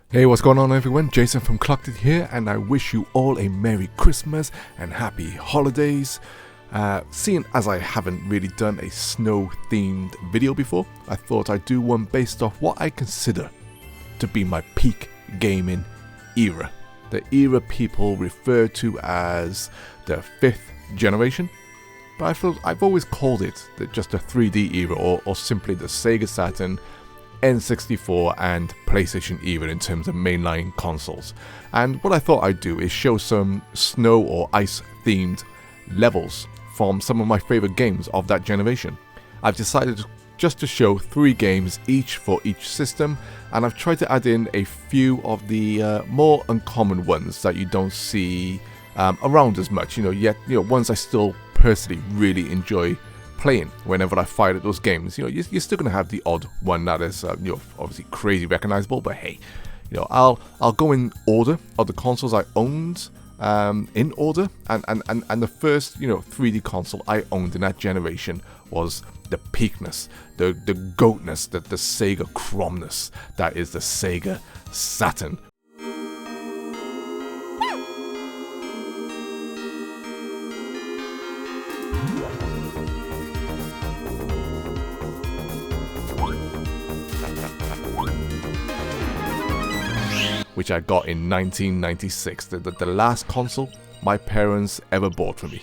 Hey, what's going on everyone? Jason from Clocked It here, and I wish you all a Merry Christmas and Happy Holidays. Seeing as I haven't really done a snow-themed video before, I thought I'd do one based off what I consider to be my peak gaming era. The era people refer to as the 5th generation, but I've always called it just the 3D era or simply the Sega Saturn, N64 and PlayStation era in terms of mainline consoles. And what I thought I'd do is show some snow or ice themed levels from some of my favorite games of that generation. I've decided just to show 3 games each for each system, and I've tried to add in a few of the more uncommon ones that you don't see around as much, yet ones I still personally really enjoy playing whenever I fire at those games. You're still gonna have the odd one that is obviously crazy recognizable, but hey, I'll go in order of the consoles I owned, in order, and the first 3D console I owned in that generation was the peakness, the goatness, the Sega cromness that is the Sega Saturn. Which I got in 1996, the last console my parents ever bought for me.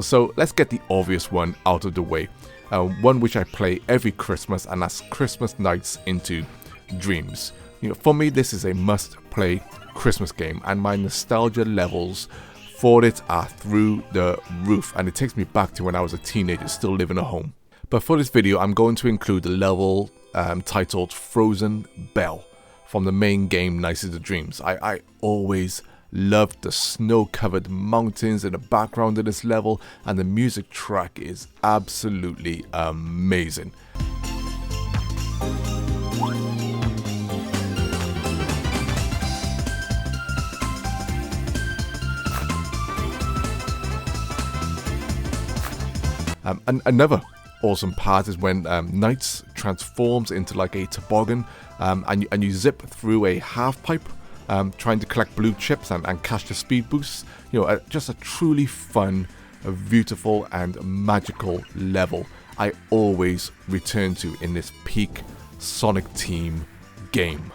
So let's get the obvious one out of the way. One which I play every Christmas, and that's Christmas Nights into Dreams. For me, this is a must-play Christmas game, and my nostalgia levels for it are through the roof, and it takes me back to when I was a teenager still living at home. But for this video, I'm going to include the level titled Frozen Belle from the main game Nights into Dreams. I always loved the snow-covered mountains in the background of this level, and the music track is absolutely amazing. And another awesome part is when Nights transforms into like a toboggan, and you zip through a half pipe, trying to collect blue chips and catch the speed boosts. Just a truly fun, beautiful and magical level I always return to in this peak Sonic Team game.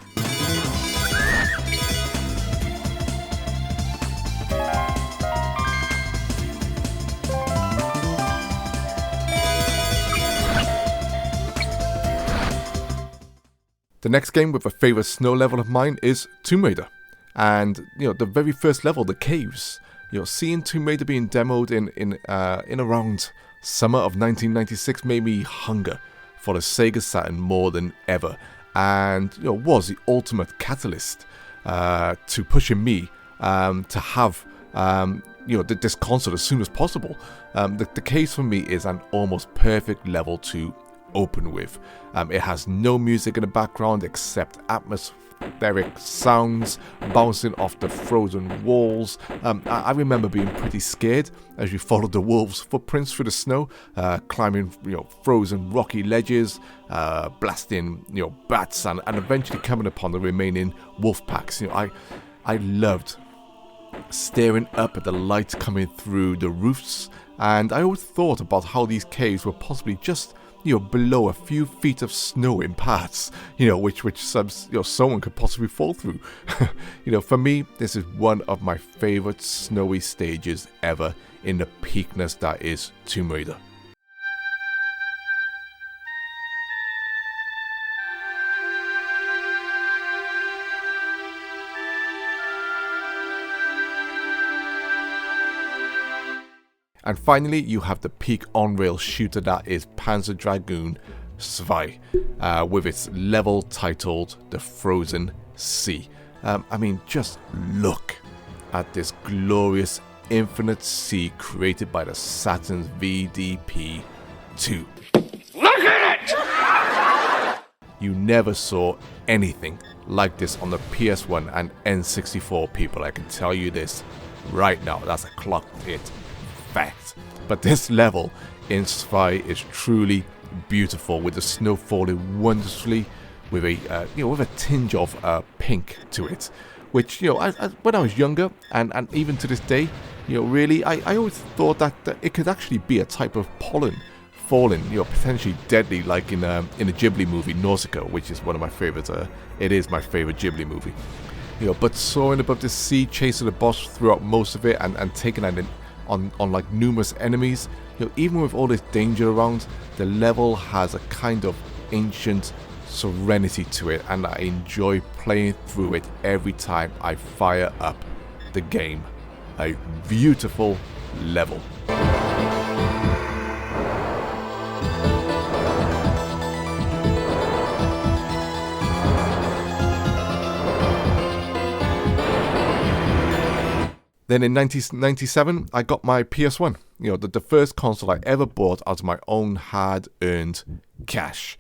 The next game with a favourite snow level of mine is Tomb Raider, and the very first level, the caves. Seeing Tomb Raider being demoed in around summer of 1996 made me hunger for the Sega Saturn more than ever, and was the ultimate catalyst to pushing me to have this console as soon as possible. The caves for me is an almost perfect level to open with. It has no music in the background except atmospheric sounds bouncing off the frozen walls. I remember being pretty scared as you followed the wolves' footprints through the snow, climbing frozen rocky ledges, blasting bats, and eventually coming upon the remaining wolf packs. I loved staring up at the light coming through the roofs, and I always thought about how these caves were possibly just below a few feet of snow in parts, which someone could possibly fall through. For me, this is one of my favorite snowy stages ever in the peakness that is Tomb Raider. And finally, you have the peak on-rail shooter that is Panzer Dragoon Zwei, with its level titled The Frozen Sea. Just look at this glorious infinite sea created by the Saturn's VDP-2. Look at it! You never saw anything like this on the PS1 and N64, people. I can tell you this right now. That's a Clocked It fact. But this level in Zwei is truly beautiful, with the snow falling wondrously with a with a tinge of pink to it, which when I was younger and even to this day, really I always thought that it could actually be a type of pollen falling, potentially deadly, like in a Ghibli movie, Nausicaa, which is one of my favorites. It is my favorite Ghibli movie. But soaring above the sea, chasing the boss throughout most of it, and taking on like numerous enemies. Even with all this danger around, the level has a kind of ancient serenity to it, and I enjoy playing through it every time I fire up the game. A beautiful level. Then in 1997, I got my PS1. The first console I ever bought out of my own hard-earned cash.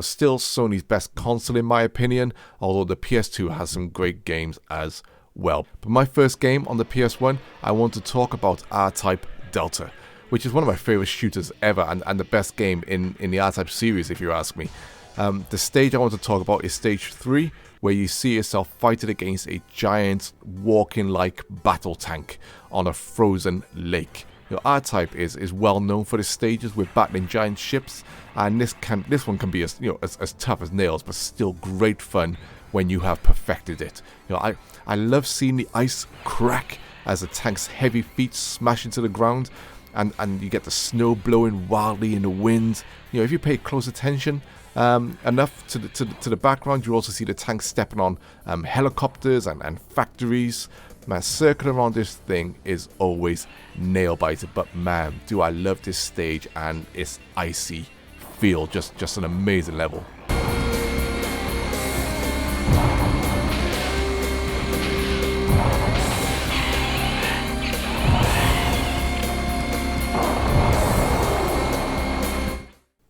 Still Sony's best console in my opinion, although the PS2 has some great games as well. But my first game on the PS1, I want to talk about R-Type Delta, which is one of my favorite shooters ever, and the best game in the R-Type series, if you ask me. The stage I want to talk about is stage 3, where you see yourself fighting against a giant walking-like battle tank on a frozen lake. R-Type is well known for the stages with battling giant ships, and this one can be as tough as nails, but still great fun when you have perfected it. I love seeing the ice crack as the tank's heavy feet smash into the ground, and you get the snow blowing wildly in the wind. If you pay close attention enough to the background, you also see the tank stepping on helicopters and factories. Man, circling around this thing is always nail biter, but man, do I love this stage and its icy feel. Just an amazing level.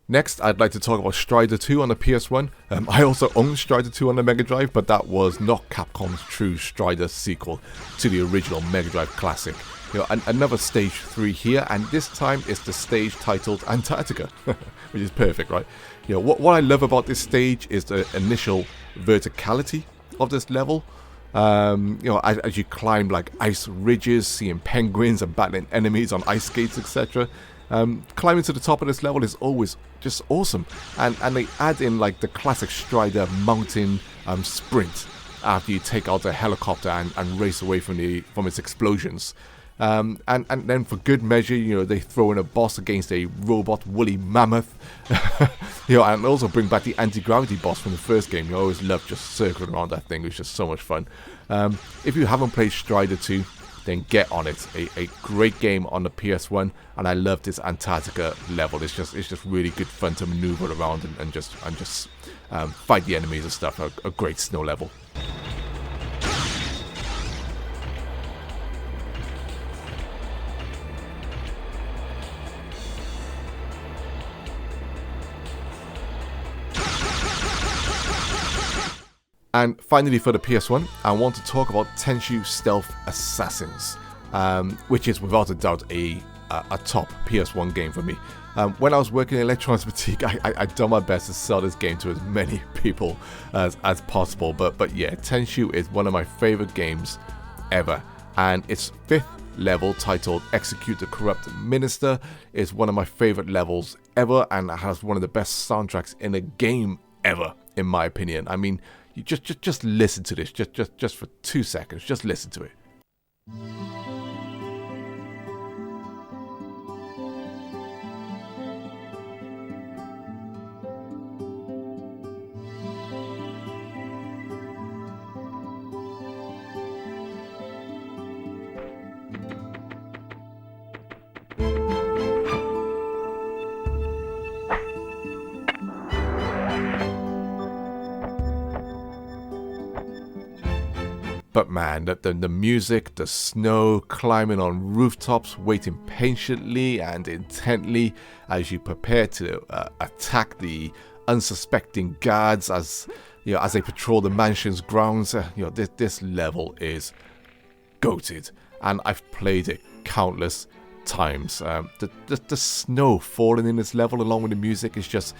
Next, I'd like to talk about Strider 2 on the PS1. I also own Strider 2 on the Mega Drive, but that was not Capcom's true Strider sequel to the original Mega Drive classic. Another stage 3 here, and this time it's the stage titled Antarctica, which is perfect, right? What I love about this stage is the initial verticality of this level. As you climb like ice ridges, seeing penguins and battling enemies on ice skates, etc. Climbing to the top of this level is always just awesome, and they add in like the classic Strider mountain sprint after you take out the helicopter and race away from its explosions. And then for good measure, they throw in a boss against a robot woolly mammoth, and also bring back the anti-gravity boss from the first game. I always love just circling around that thing. It's just so much fun. If you haven't played Strider 2, then get on it. A great game on the PS1, and I love this Antarctica level. It's just really good fun to maneuver around and just fight the enemies and stuff. A great snow level. And finally, for the PS1, I want to talk about Tenchu Stealth Assassins, which is without a doubt a top PS1 game for me. When I was working in Electronics Boutique, I done my best to sell this game to as many people as possible. But yeah, Tenchu is one of my favorite games ever, and its 5th level, titled Execute the Corrupt Minister, is one of my favorite levels ever, and has one of the best soundtracks in a game ever, in my opinion. I mean, you just listen to this, just for 2 seconds, just listen to it. But man, the music, the snow, climbing on rooftops, waiting patiently and intently as you prepare to attack the unsuspecting guards as they patrol the mansion's grounds. This level is goated, and I've played it countless times. The snow falling in this level along with the music is just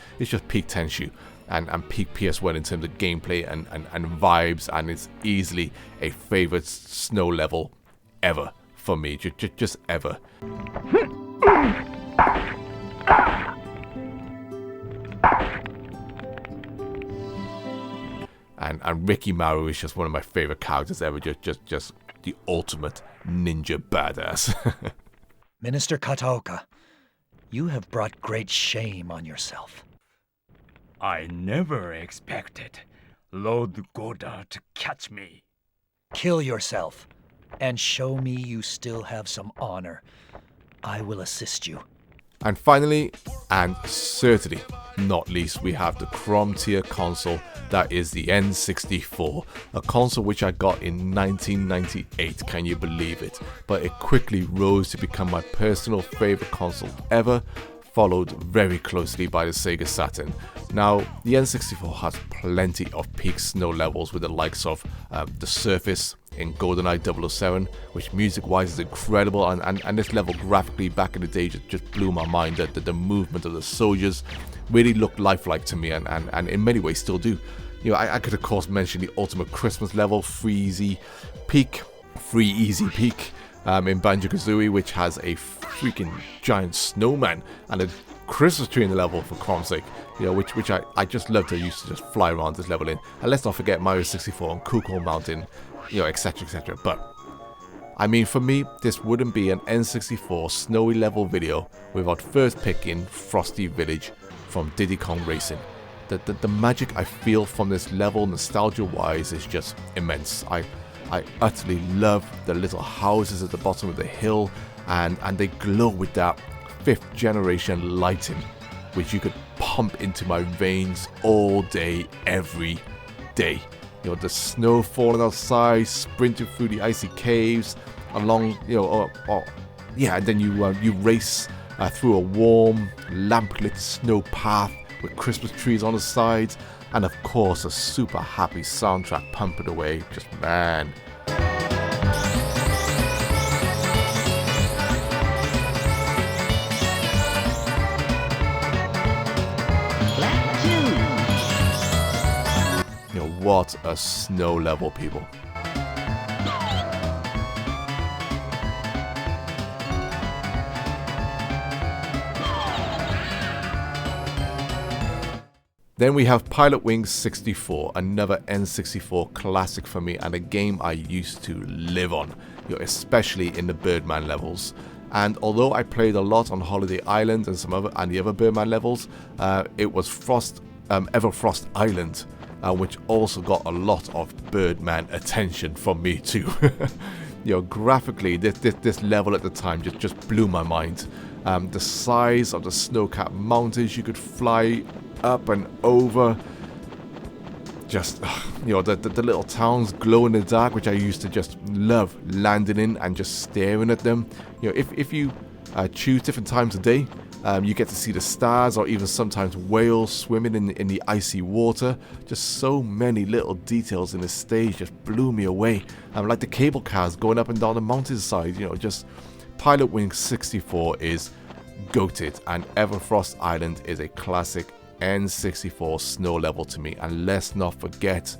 peak Tenchu. and peak PS1 in terms of gameplay and vibes, and it's easily a favorite snow level ever for me, just ever. And Ricky Maru is just one of my favorite characters ever, just the ultimate ninja badass. Minister Kataoka, you have brought great shame on yourself. I never expected Lord Goda to catch me. Kill yourself and show me you still have some honor. I will assist you. And finally, and certainly not least, we have the Crom tier console that is the N64, a console which I got in 1998, can you believe it? But it quickly rose to become my personal favorite console ever, followed very closely by the Sega Saturn. Now, the N64 has plenty of peak snow levels with the likes of The Surface in GoldenEye 007, which music-wise is incredible, and this level graphically back in the day just blew my mind. That the movement of the soldiers really looked lifelike to me, and in many ways still do. You know, I could of course mention the ultimate Christmas level, Free Easy Peak, in Banjo-Kazooie, which has a freaking giant snowman and a Christmas tree in the level, for Crom's sake, you know, which I just love to use to just fly around this level in. And let's not forget Mario 64 and Cuckoo Mountain, you know, etc, etc. But I mean, for me, this wouldn't be an N64 snowy level video without first picking Frosty Village from Diddy Kong Racing. The magic I feel from this level, nostalgia-wise, is just immense. I utterly love the little houses at the bottom of the hill, and they glow with that 5th generation lighting, which you could pump into my veins all day, every day. You know, the snow falling outside, sprinting through the icy caves, along, you know, and then you race through a warm, lamplit snow path with Christmas trees on the sides, and of course a super happy soundtrack pumping away. Just man. You know, what a snow level, people. Then we have Pilot Wings 64, another N64 classic for me, and a game I used to live on, you know, especially in the Birdman levels. And although I played a lot on Holiday Island and the other Birdman levels, it was Everfrost Island, which also got a lot of Birdman attention from me too. You know, graphically, this level at the time just blew my mind. The size of the snow-capped mountains you could fly up and over, just, you know, the little towns glow in the dark, which I used to just love landing in and just staring at them. You know, if you choose different times of day, you get to see the stars, or even sometimes whales swimming in the icy water. Just so many little details in the stage just blew me away. Like the cable cars going up and down the mountainside, you know, just Pilot Wings 64 is goated, and Everfrost Island is a classic N64 snow level to me. And let's not forget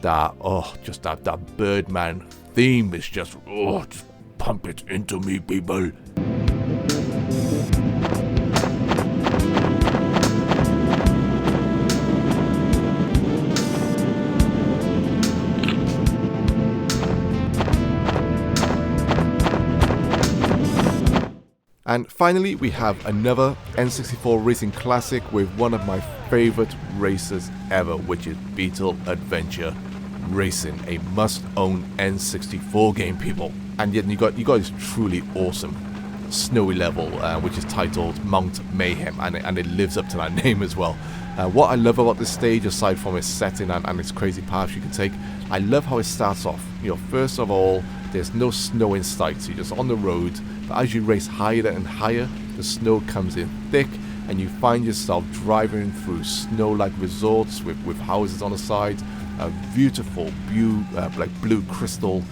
that, just that Birdman theme is just pump it into me, people. And finally, we have another N64 racing classic with one of my favorite racers ever, which is Beetle Adventure Racing, a must-own N64 game, people. And yet you got this truly awesome snowy level, which is titled Mount Mayhem, and it lives up to that name as well. What I love about this stage, aside from its setting and its crazy paths you can take, I love how it starts off. You know, first of all, there's no snow in sight, so you're just on the road. But as you race higher and higher, the snow comes in thick, and you find yourself driving through snow-like resorts with houses on the side, beautiful blue crystal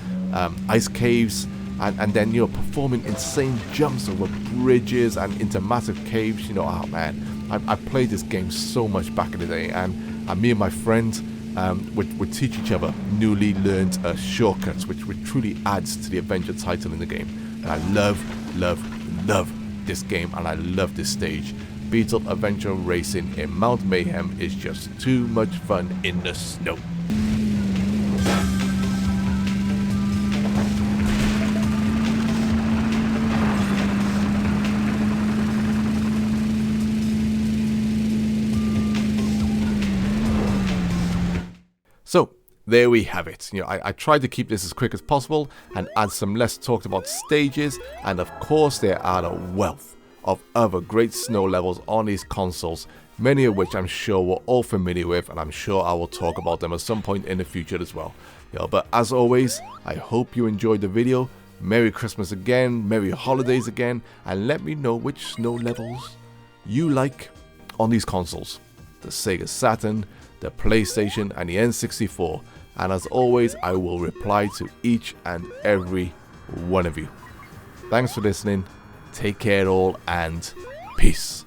ice caves, and then, you know, performing insane jumps over bridges and into massive caves. You know, oh man, I played this game so much back in the day, and me and my friends would teach each other newly learned shortcuts, which truly adds to the adventure title in the game. And I love this game, and I love this stage. Beetle Adventure Racing in Mount Mayhem is just too much fun in the snow. So there we have it. You know, I tried to keep this as quick as possible and add some less talked about stages, and of course there are a wealth of other great snow levels on these consoles, many of which I'm sure we're all familiar with, and I'm sure I will talk about them at some point in the future as well. You know, but as always, I hope you enjoyed the video. Merry Christmas again, Merry Holidays again, and let me know which snow levels you like on these consoles. The Sega Saturn, the PlayStation, and the N64. And as always, I will reply to each and every one of you. Thanks for listening. Take care all, and peace.